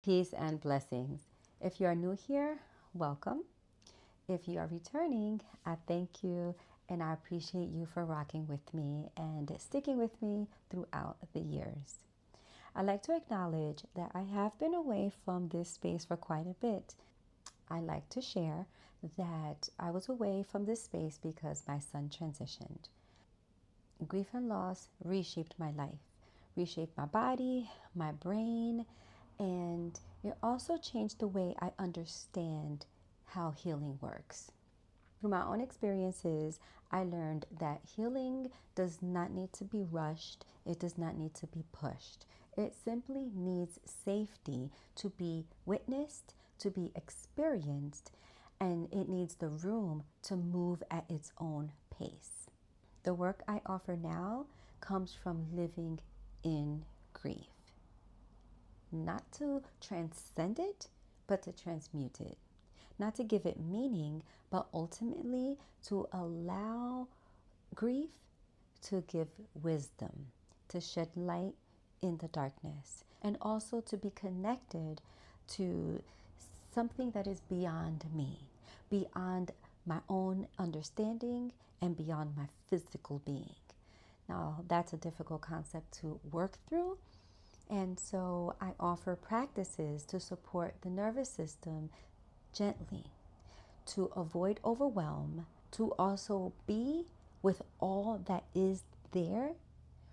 Peace and blessings. If you are new here, welcome. If you are returning, I thank you and I appreciate you for rocking with me and sticking with me throughout the years. I'd like to acknowledge that I have been away from this space for quite a bit. I like to share that I was away from this space because my son transitioned. Grief and loss reshaped my life, reshaped my body, my brain, and it also changed the way I understand how healing works. Through my own experiences, I learned that healing does not need to be rushed, it does not need to be pushed. It simply needs safety to be witnessed, to be experienced, and it needs the room to move at its own pace. The work I offer now comes from living in grief. Not to transcend it, but to transmute it. Not to give it meaning, but ultimately to allow grief to give wisdom, to shed light in the darkness, and also to be connected to something that is beyond me, beyond my own understanding, and beyond my physical being. Now, that's a difficult concept to work through. And so I offer practices to support the nervous system gently, to avoid overwhelm, to also be with all that is there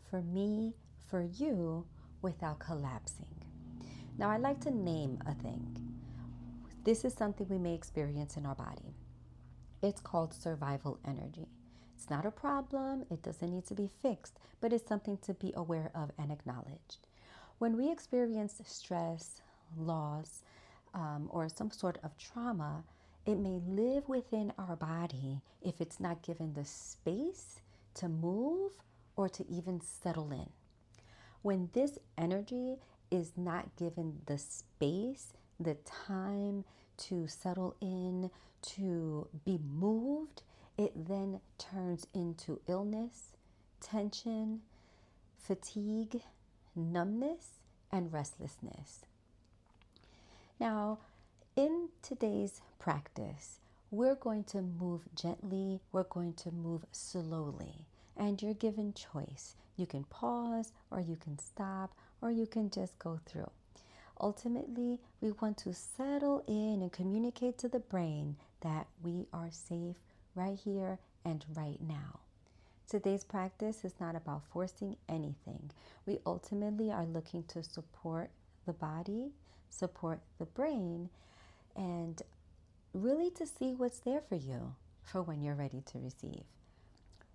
for me, for you, without collapsing. Now, I like to name a thing. This is something we may experience in our body. It's called survival energy. It's not a problem, it doesn't need to be fixed, but it's something to be aware of and acknowledge. When we experience stress, loss, or some sort of trauma, it may live within our body if it's not given the space to move or to even settle in. When this energy is not given the space, the time to settle in, to be moved, it then turns into illness, tension, fatigue, numbness, and restlessness. Now, in today's practice, we're going to move gently, we're going to move slowly, and you're given choice. You can pause, or you can stop, or you can just go through. Ultimately, we want to settle in and communicate to the brain that we are safe right here and right now. Today's practice is not about forcing anything. We ultimately are looking to support the body, support the brain, and really to see what's there for you for when you're ready to receive.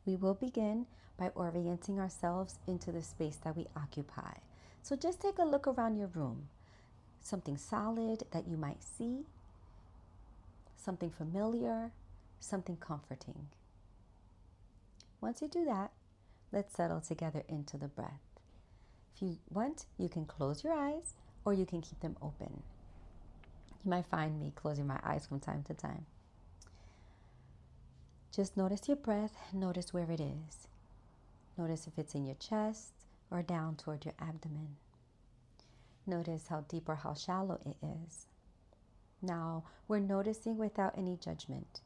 We will begin by orienting ourselves into the space that we occupy. So just take a look around your room. Something solid that you might see, something familiar, something comforting. Once you do that, let's settle together into the breath. If you want, you can close your eyes or you can keep them open. You might find me closing my eyes from time to time. Just notice your breath, notice where it is. Notice if it's in your chest or down toward your abdomen. Notice how deep or how shallow it is. Now, we're noticing without any judgment.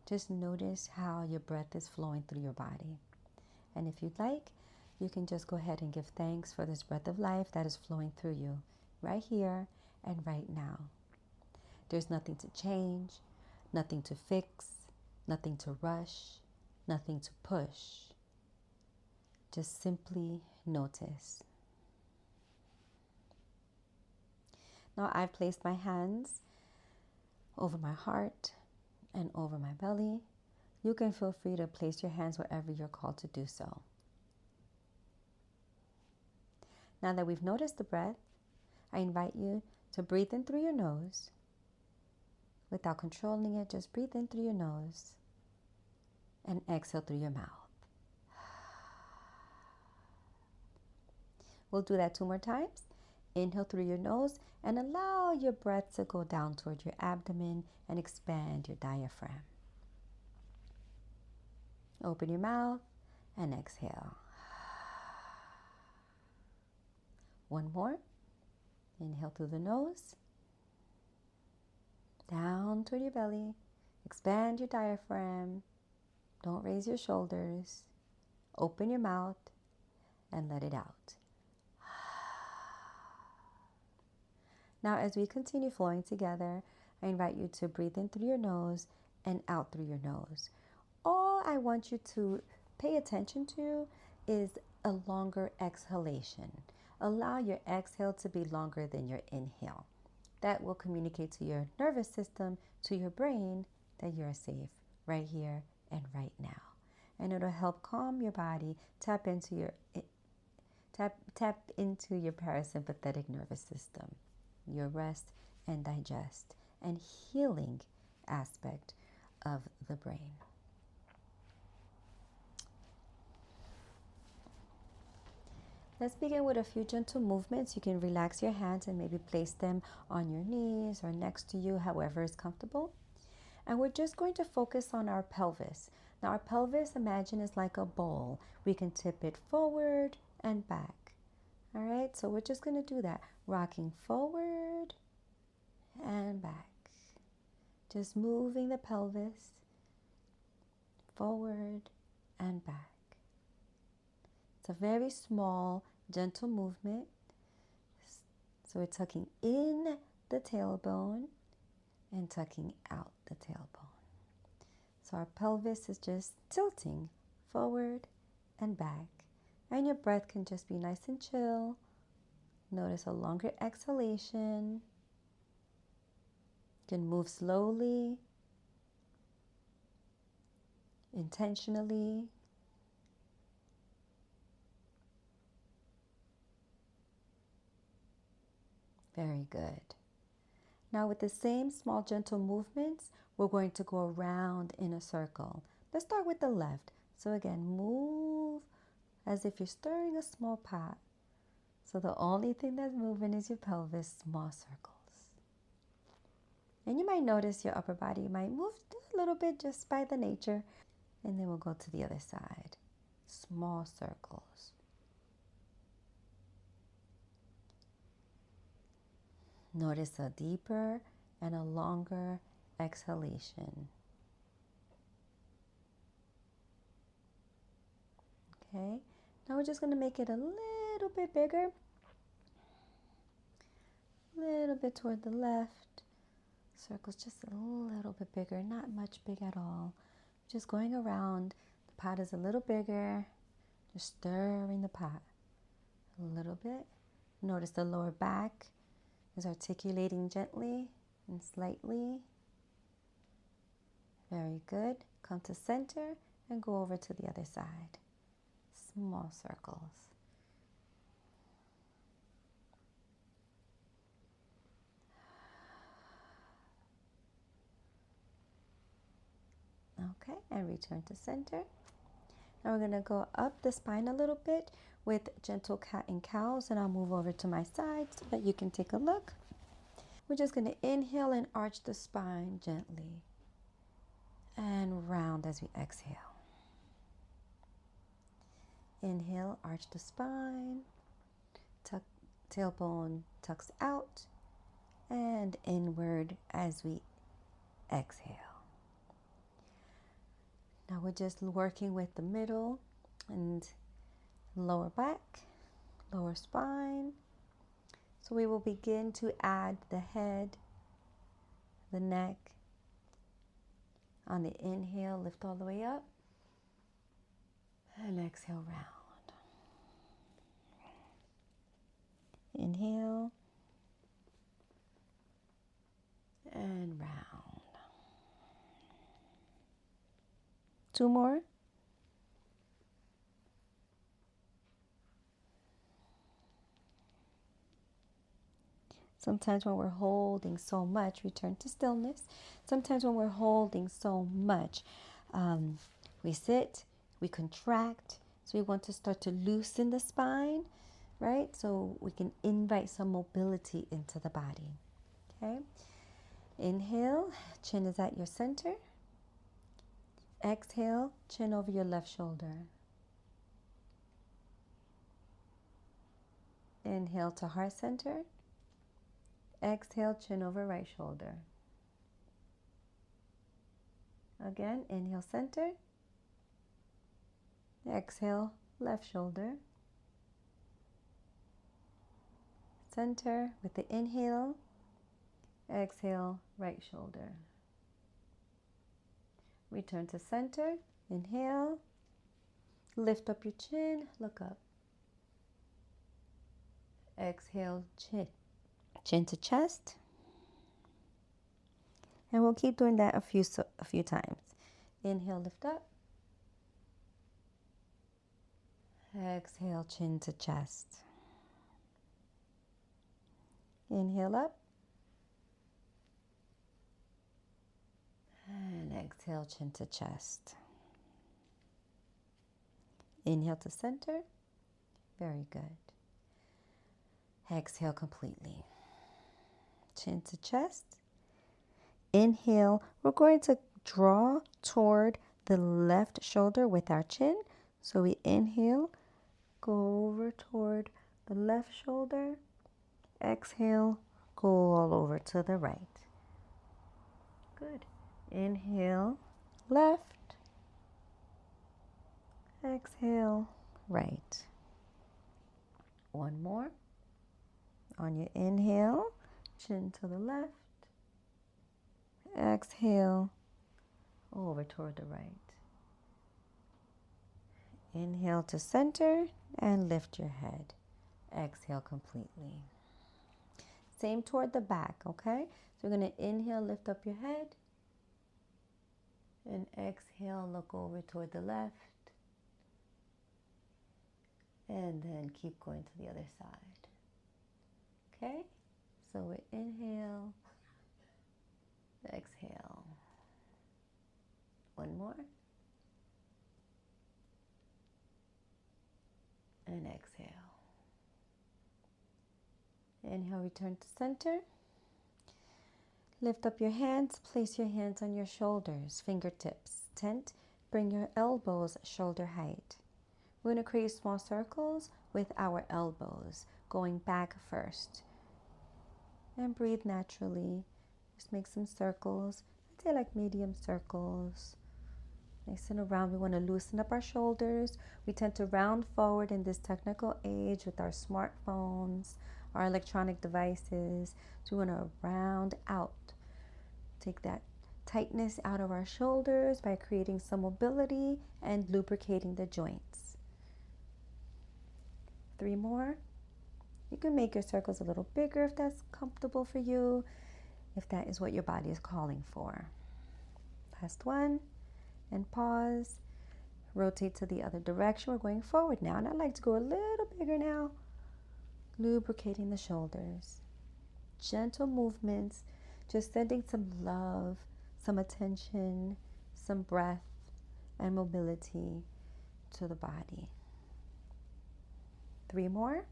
Just notice how your breath is flowing through your body. And if you'd like, you can just go ahead and give thanks for this breath of life that is flowing through you right here and right now. There's nothing to change, nothing to fix, nothing to rush, nothing to push. Just simply notice. Now I've placed my hands over my heart and over my belly. You can feel free to place your hands wherever you're called to do so. Now that we've noticed the breath, I invite you to breathe in through your nose. Without controlling it, just breathe in through your nose and exhale through your mouth. We'll do that 2 more times. Inhale through your nose and allow your breath to go down toward your abdomen and expand your diaphragm. Open your mouth and exhale. One more. Inhale through the nose, down toward your belly. Expand your diaphragm. Don't raise your shoulders. Open your mouth and let it out. Now, as we continue flowing together, I invite you to breathe in through your nose and out through your nose. All I want you to pay attention to is a longer exhalation. Allow your exhale to be longer than your inhale. That will communicate to your nervous system, to your brain, that you're safe right here and right now. And it'll help calm your body, tap into your parasympathetic nervous system, your rest and digest and healing aspect of the brain. Let's begin with a few gentle movements. You can relax your hands and maybe place them on your knees or next to you, however is comfortable. And we're just going to focus on our pelvis. Now, our pelvis, imagine, is like a bowl. We can tip it forward and back. All right, so we're just going to do that. Rocking forward and back. Just moving the pelvis forward and back. It's a very small, gentle movement. So we're tucking in the tailbone and tucking out the tailbone. So our pelvis is just tilting forward and back. And your breath can just be nice and chill. Notice a longer exhalation. You can move slowly, intentionally. Very good. Now with the same small gentle movements, we're going to go around in a circle. Let's start with the left. So again, move as if you're stirring a small pot. So the only thing that's moving is your pelvis, small circles. And you might notice your upper body might move a little bit just by the nature. And then we'll go to the other side. Small circles. Notice a deeper and a longer exhalation. Okay, now we're just going to make it a little bit bigger. A little bit toward the left. Circles just a little bit bigger, not much big at all. Just going around. The pot is a little bigger. Just stirring the pot a little bit. Notice the lower back is articulating gently and slightly. Very good. Come to center and go over to the other side. Small circles. Okay, and return to center. Now we're going to go up the spine a little bit with gentle cat and cows, and I'll move over to my side so that you can take a look. We're just going to inhale and arch the spine gently and round as we exhale. Inhale, arch the spine, tuck, tailbone tucks out and inward as we exhale. Now we're just working with the middle and lower back, lower spine. So we will begin to add the head, the neck. On the inhale, lift all the way up. And exhale, round. Inhale. And round. Two more. Sometimes when we're holding so much, return to stillness. Sometimes when we're holding so much, we sit, we contract. So we want to start to loosen the spine, right? So we can invite some mobility into the body, okay? Inhale, chin is at your center. Exhale, chin over your left shoulder. Inhale to heart center. Exhale, chin over right shoulder. Again, inhale, center. Exhale, left shoulder. Center with the inhale. Exhale, right shoulder. Return to center. Inhale. Lift up your chin. Look up. Exhale, chin to chest. And we'll keep doing that a few times. Inhale, lift up. Exhale, chin to chest. Inhale up. And exhale, chin to chest. Inhale to center. Very good. Exhale completely. Chin to chest. Inhale, we're going to draw toward the left shoulder with our chin. So we inhale, go over toward the left shoulder. Exhale, go all over to the right. Good. Inhale, left. Exhale, right. One more. On your inhale, chin to the left. Exhale, over toward the right. Inhale to center and lift your head. Exhale completely. Same toward the back, okay? So we're going to inhale, lift up your head. And exhale, look over toward the left. And then keep going to the other side. Okay? So we inhale, exhale. One more. And exhale. Inhale, return to center. Lift up your hands. Place your hands on your shoulders, fingertips. Tent. Bring your elbows shoulder height. We're going to create small circles with our elbows, going back first. And breathe naturally. Just make some circles. I'd say like medium circles. Nice and around. We want to loosen up our shoulders. We tend to round forward in this technical age with our smartphones, our electronic devices. So we want to round out. Take that tightness out of our shoulders by creating some mobility and lubricating the joints. 3 more. You can make your circles a little bigger if that's comfortable for you, if that is what your body is calling for. Last one. And pause. Rotate to the other direction. We're going forward now. And I'd like to go a little bigger now. Lubricating the shoulders. Gentle movements. Just sending some love, some attention, some breath, and mobility to the body. 3 more.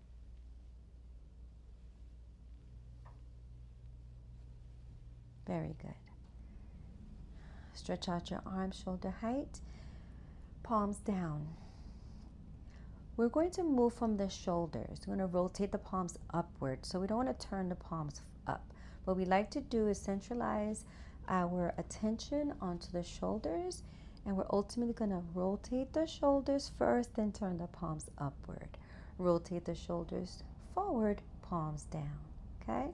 Very good. Stretch out your arms shoulder height, palms down. We're going to move from the shoulders. We're going to rotate the palms upward. So we don't want to turn the palms up. What we like to do is centralize our attention onto the shoulders, and we're ultimately going to rotate the shoulders first, then turn the palms upward. Rotate the shoulders forward, palms down. Okay?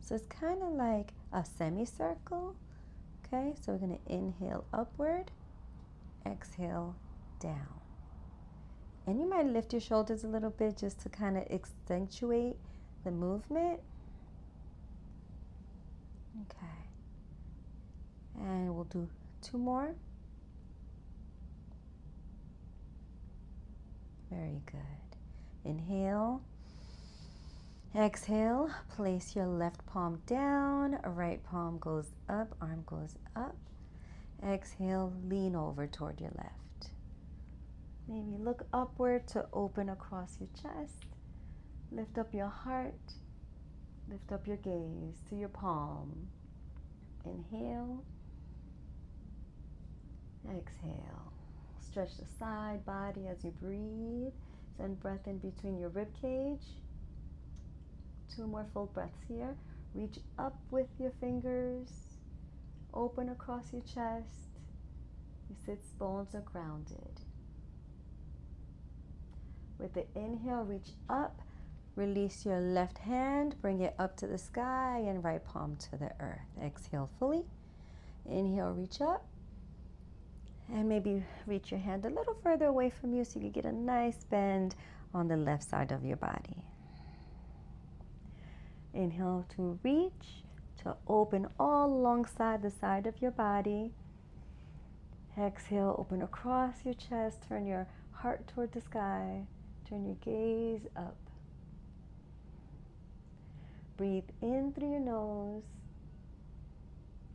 So it's kind of like a semicircle. Okay? So we're going to inhale upward, exhale down. And you might lift your shoulders a little bit just to kind of accentuate the movement. Okay. And we'll do 2 more. Very good. Inhale. Exhale. Place your left palm down. Right palm goes up. Arm goes up. Exhale. Lean over toward your left. Maybe look upward to open across your chest. Lift up your heart. Lift up your gaze to your palm. Inhale. Exhale. Stretch the side body as you breathe. Send breath in between your rib cage. 2 more full breaths here. Reach up with your fingers. Open across your chest. Your sits bones are grounded. With the inhale, reach up. Release your left hand. Bring it up to the sky and right palm to the earth. Exhale fully. Inhale, reach up. And maybe reach your hand a little further away from you so you can get a nice bend on the left side of your body. Inhale to reach, to open all alongside the side of your body. Exhale, open across your chest, turn your heart toward the sky, turn your gaze up. Breathe in through your nose,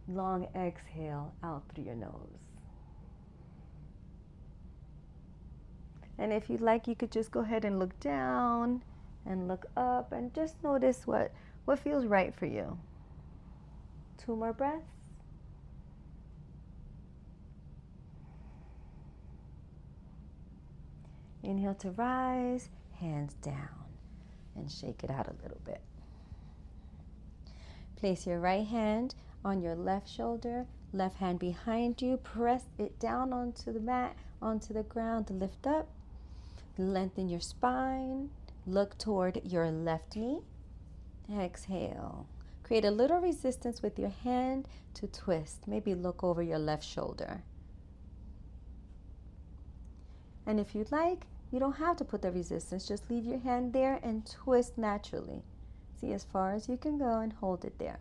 long exhale out through your nose. And if you'd like, you could just go ahead and look down and look up and just notice what feels right for you. 2 more breaths. Inhale to rise, hands down, and shake it out a little bit. Place your right hand on your left shoulder, left hand behind you. Press it down onto the mat, onto the ground to lift up. Lengthen your spine. Look toward your left knee. Exhale. Create a little resistance with your hand to twist. Maybe look over your left shoulder. And if you'd like, you don't have to put the resistance. Just leave your hand there and twist naturally. See as far as you can go and hold it there.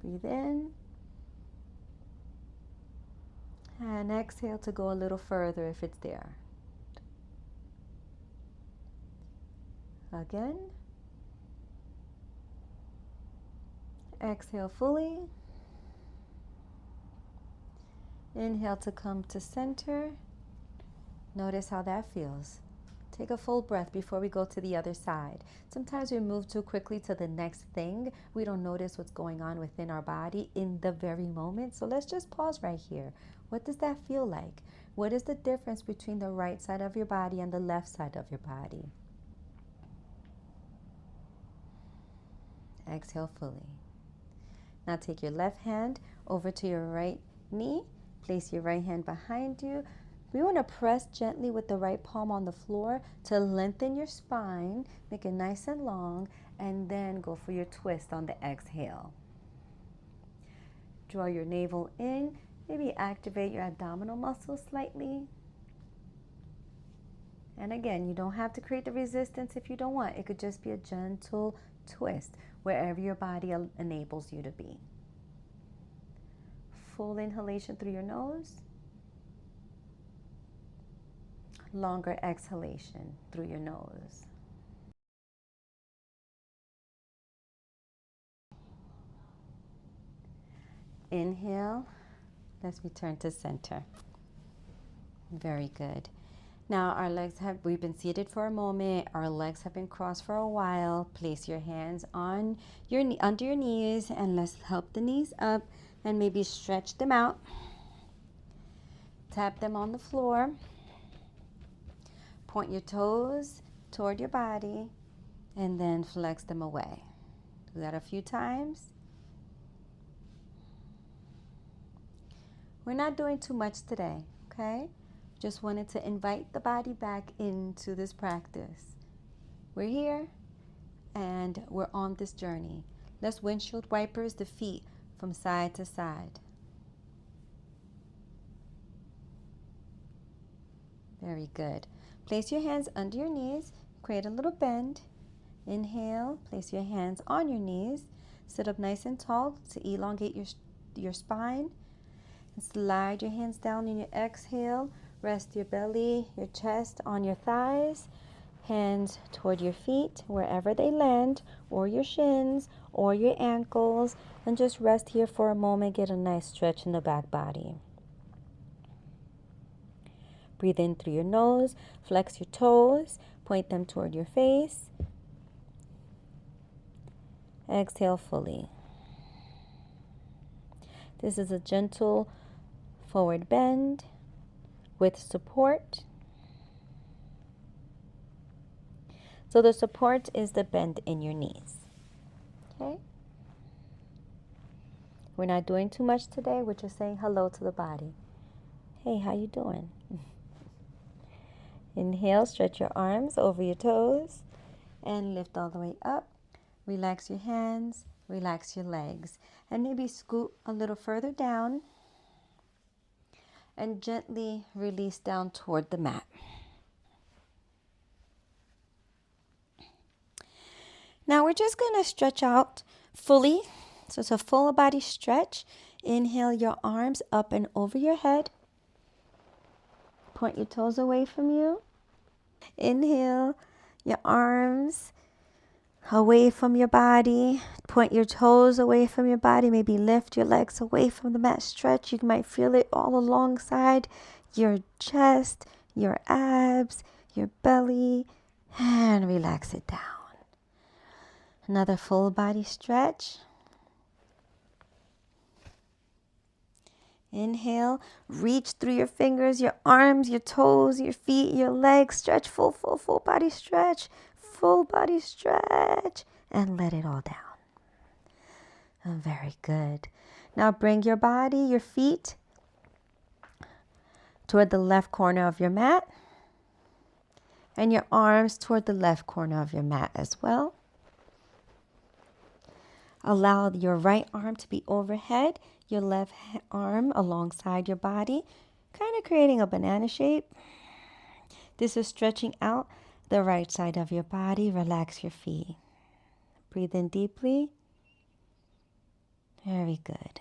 Breathe in. And exhale to go a little further if it's there. Again. Exhale fully. Inhale to come to center. Notice how that feels. Take a full breath before we go to the other side. Sometimes we move too quickly to the next thing. We don't notice what's going on within our body in the very moment. So let's just pause right here. What does that feel like? What is the difference between the right side of your body and the left side of your body? Exhale fully. Now take your left hand over to your right knee. Place your right hand behind you. We want to press gently with the right palm on the floor to lengthen your spine, make it nice and long, and then go for your twist on the exhale. Draw your navel in, maybe activate your abdominal muscles slightly. And again, you don't have to create the resistance if you don't want. It could just be a gentle twist wherever your body enables you to be. Full inhalation through your nose. Longer exhalation through your nose. Inhale. Let's return to center. Very good. Now we've been seated for a moment. Our legs have been crossed for a while. Place your hands on under your knees and let's help the knees up and maybe stretch them out. Tap them on the floor. Point your toes toward your body and then flex them away. Do that a few times. We're not doing too much today, okay? Just wanted to invite the body back into this practice. We're here and we're on this journey. Let's windshield wipers the feet from side to side. Very good. Place your hands under your knees. Create a little bend. Inhale. Place your hands on your knees. Sit up nice and tall to elongate your spine. And slide your hands down in your exhale. Rest your belly, your chest on your thighs. Hands toward your feet, wherever they land, or your shins, or your ankles. And just rest here for a moment. Get a nice stretch in the back body. Breathe in through your nose, flex your toes, point them toward your face. Exhale fully. This is a gentle forward bend with support. So the support is the bend in your knees. Okay? We're not doing too much today. We're just saying hello to the body. Hey, how you doing? Inhale, stretch your arms over your toes and lift all the way up. Relax your hands, relax your legs, and maybe scoot a little further down and gently release down toward the mat. Now we're just going to stretch out fully. So it's a full body stretch. Inhale your arms up and over your head. Point your toes away from you. Inhale your arms away from your body. Point your toes away from your body. Maybe lift your legs away from the mat. Stretch. You might feel it all alongside your chest, your abs, your belly. And relax it down. Another full body stretch. Inhale, reach through your fingers, your arms, your toes, your feet, your legs. Stretch, full body stretch. Full body stretch. And let it all down. Very good. Now bring your body, your feet toward the left corner of your mat. And your arms toward the left corner of your mat as well. Allow your right arm to be overhead, your left arm alongside your body, kind of creating a banana shape. This is stretching out the right side of your body. Relax your feet. Breathe in deeply. Very good.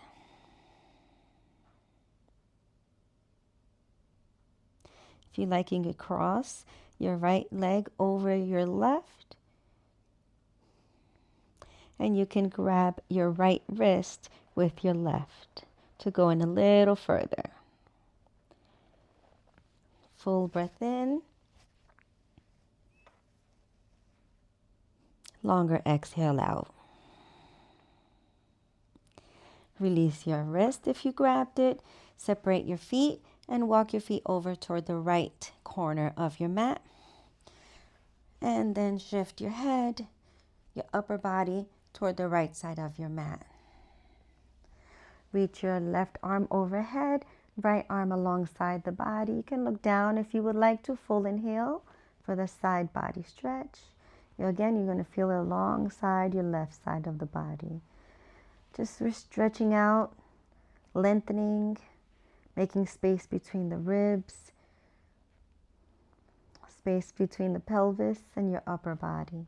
If you like, you can cross your right leg over your left. And you can grab your right wrist with your left to go in a little further. Full breath in. Longer exhale out. Release your wrist if you grabbed it. Separate your feet and walk your feet over toward the right corner of your mat. And then shift your head, your upper body, toward the right side of your mat. Reach your left arm overhead, right arm alongside the body. You can look down if you would like to. Full inhale for the side body stretch. Again, you're going to feel it alongside your left side of the body. Just stretching out, lengthening, making space between the ribs, space between the pelvis and your upper body.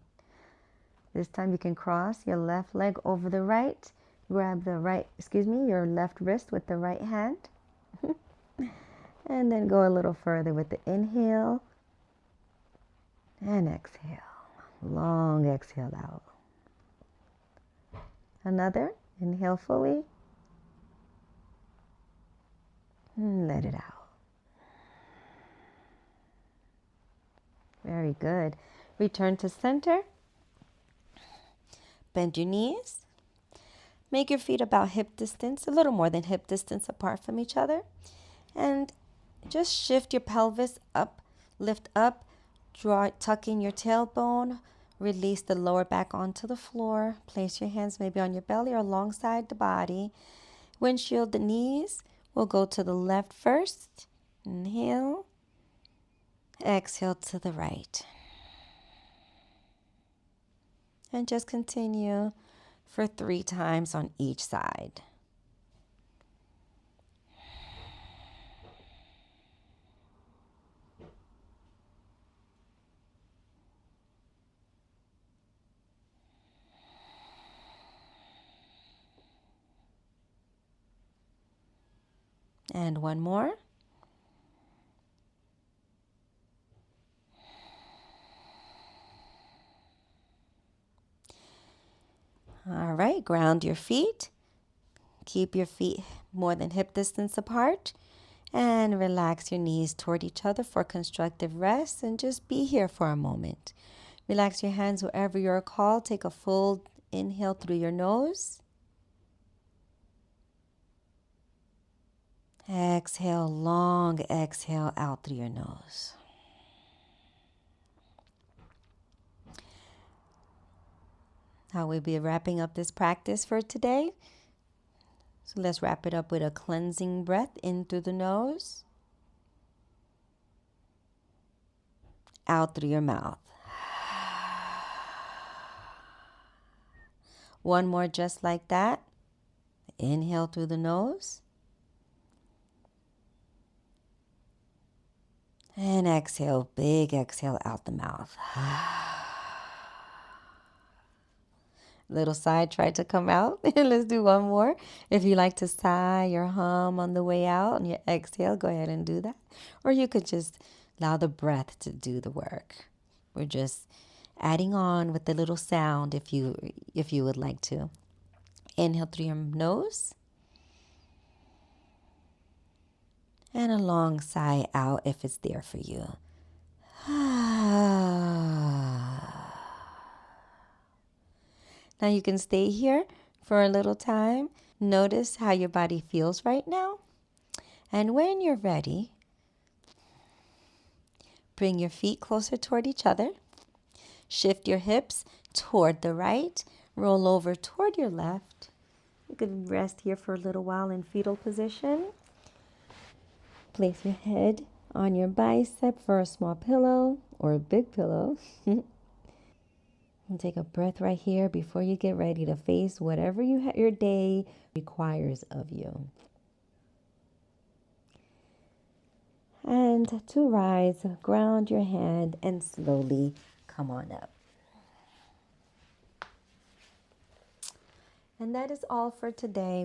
This time you can cross your left leg over the right. Grab your left wrist with the right hand. And then go a little further with the inhale and exhale. Long exhale out. Another. Inhale fully. And let it out. Very good. Return to center. Bend your knees. Make your feet about hip distance, a little more than hip distance apart from each other. And just shift your pelvis up, lift up, tuck in your tailbone, release the lower back onto the floor. Place your hands maybe on your belly or alongside the body. Windshield the knees. We'll go to the left first. Inhale. Exhale to the right. And just continue for 3 times on each side. And one more. All right, ground your feet. Keep your feet more than hip distance apart. And relax your knees toward each other for constructive rest. And just be here for a moment. Relax your hands wherever you're called. Take a full inhale through your nose. Exhale, long exhale out through your nose. Now we'll be wrapping up this practice for today. So let's wrap it up with a cleansing breath in through the nose, out through your mouth. One more just like that. Inhale through the nose. And exhale, big exhale out the mouth. Little sigh tried to come out. Let's do one more. If you like to sigh or hum on the way out and you exhale, go ahead and do that. Or you could just allow the breath to do the work. We're just adding on with the little sound if you would like to. Inhale through your nose. And a long sigh out if it's there for you. Now you can stay here for a little time. Notice how your body feels right now. And when you're ready, bring your feet closer toward each other. Shift your hips toward the right. Roll over toward your left. You can rest here for a little while in fetal position. Place your head on your bicep for a small pillow or a big pillow. And take a breath right here before you get ready to face whatever your day requires of you. And to rise, ground your hand and slowly come on up. And that is all for today.